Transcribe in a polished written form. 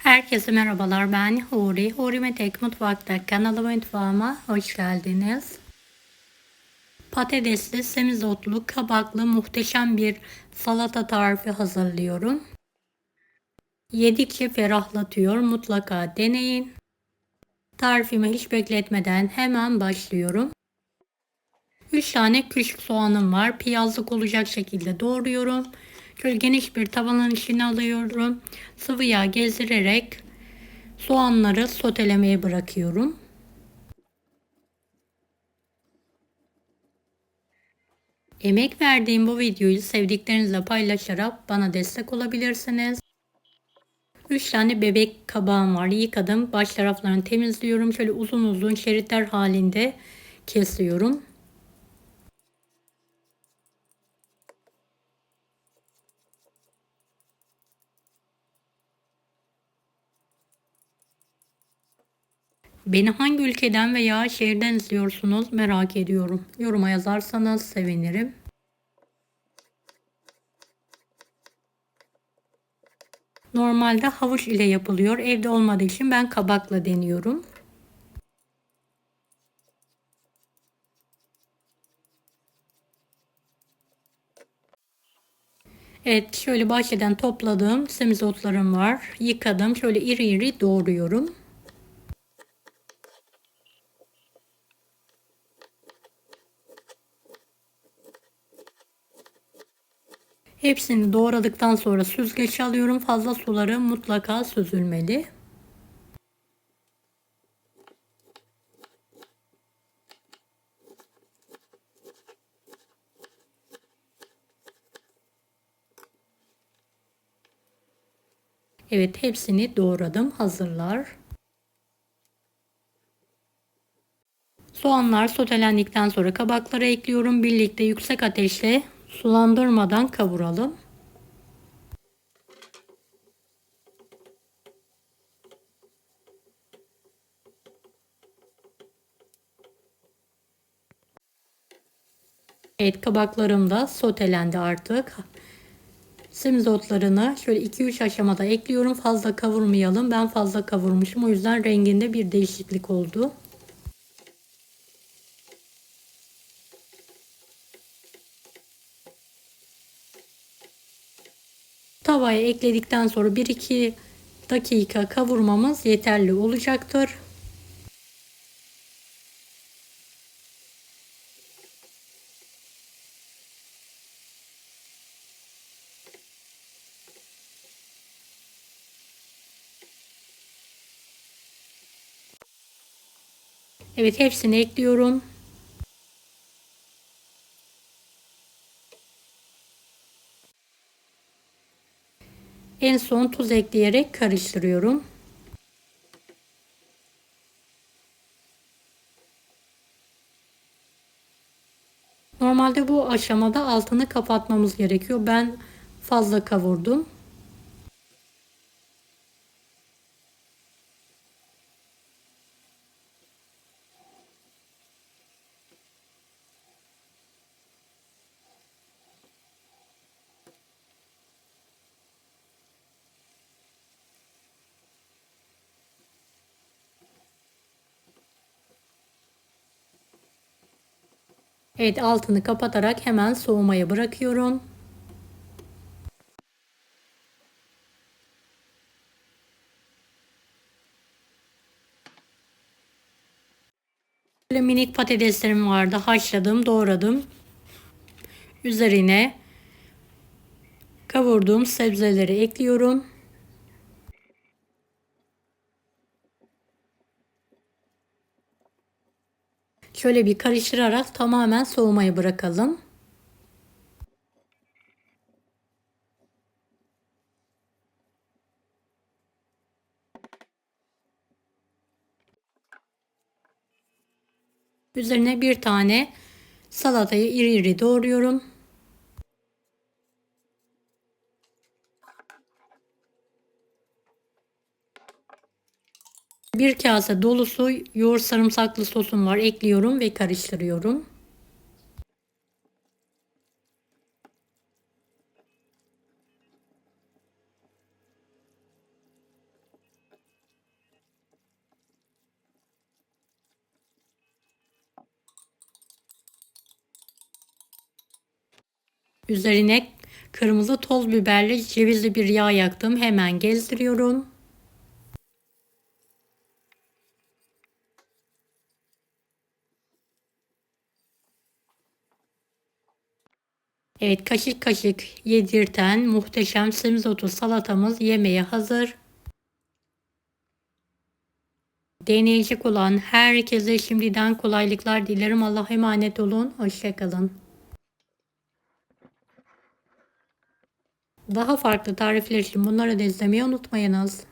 Herkese merhabalar, ben Huri. Huri Metek Mutfak'ta kanalıma mutfağıma hoş geldiniz. Patatesli, semizotlu, kabaklı muhteşem bir salata tarifi hazırlıyorum. Yedikçe ferahlatıyor, mutlaka deneyin. Tarifimi hiç bekletmeden hemen başlıyorum. 3 tane küçük soğanım var. Piyazlık olacak şekilde doğruyorum. Şöyle geniş bir tavanın içine alıyorum. Sıvı yağ gezdirerek soğanları sotelemeye bırakıyorum. Emek verdiğim bu videoyu sevdiklerinizle paylaşarak bana destek olabilirsiniz. 3 tane bebek kabağım var. Yıkadım. Baş taraflarını temizliyorum. Şöyle uzun uzun şeritler halinde kesiyorum. Beni hangi ülkeden veya şehirden izliyorsunuz merak ediyorum. Yoruma yazarsanız sevinirim. Normalde havuç ile yapılıyor. Evde olmadığı için ben kabakla deniyorum. Evet, şöyle bahçeden topladığım semizotlarım var. Yıkadım. Şöyle iri iri doğruyorum. Hepsini doğradıktan sonra süzgeç alıyorum. Fazla suları mutlaka süzülmeli. Evet, hepsini doğradım. Hazırlar. Soğanlar sotelendikten sonra kabakları ekliyorum. Birlikte yüksek ateşte sulandırmadan kavuralım. Evet, kabaklarım da sotelendi artık. Semizotlarını şöyle 2-3 aşamada ekliyorum. Fazla kavurmayalım. Ben fazla kavurmuşum. O yüzden renginde bir değişiklik oldu. Tavaya ekledikten sonra 1-2 dakika kavurmamız yeterli olacaktır. Evet, hepsini ekliyorum. En son tuz ekleyerek karıştırıyorum. Normalde bu aşamada altını kapatmamız gerekiyor. Ben fazla kavurdum. Evet, altını kapatarak hemen soğumaya bırakıyorum. Böyle minik patateslerim vardı. Haşladım, doğradım. Üzerine kavurduğum sebzeleri ekliyorum. Şöyle bir karıştırarak tamamen soğumaya bırakalım. Üzerine bir tane salatayı iri iri doğruyorum. Bir kase dolusu yoğurt sarımsaklı sosum var. Ekliyorum ve karıştırıyorum. Üzerine kırmızı toz biberli cevizli bir yağ yaktım. Hemen gezdiriyorum. Evet, kaşık kaşık yedirten muhteşem semizotu salatamız yemeğe hazır. Deneyecek olan herkese şimdiden kolaylıklar dilerim. Allah'a emanet olun. Hoşça kalın. Daha farklı tarifler için bunları da izlemeyi unutmayınız.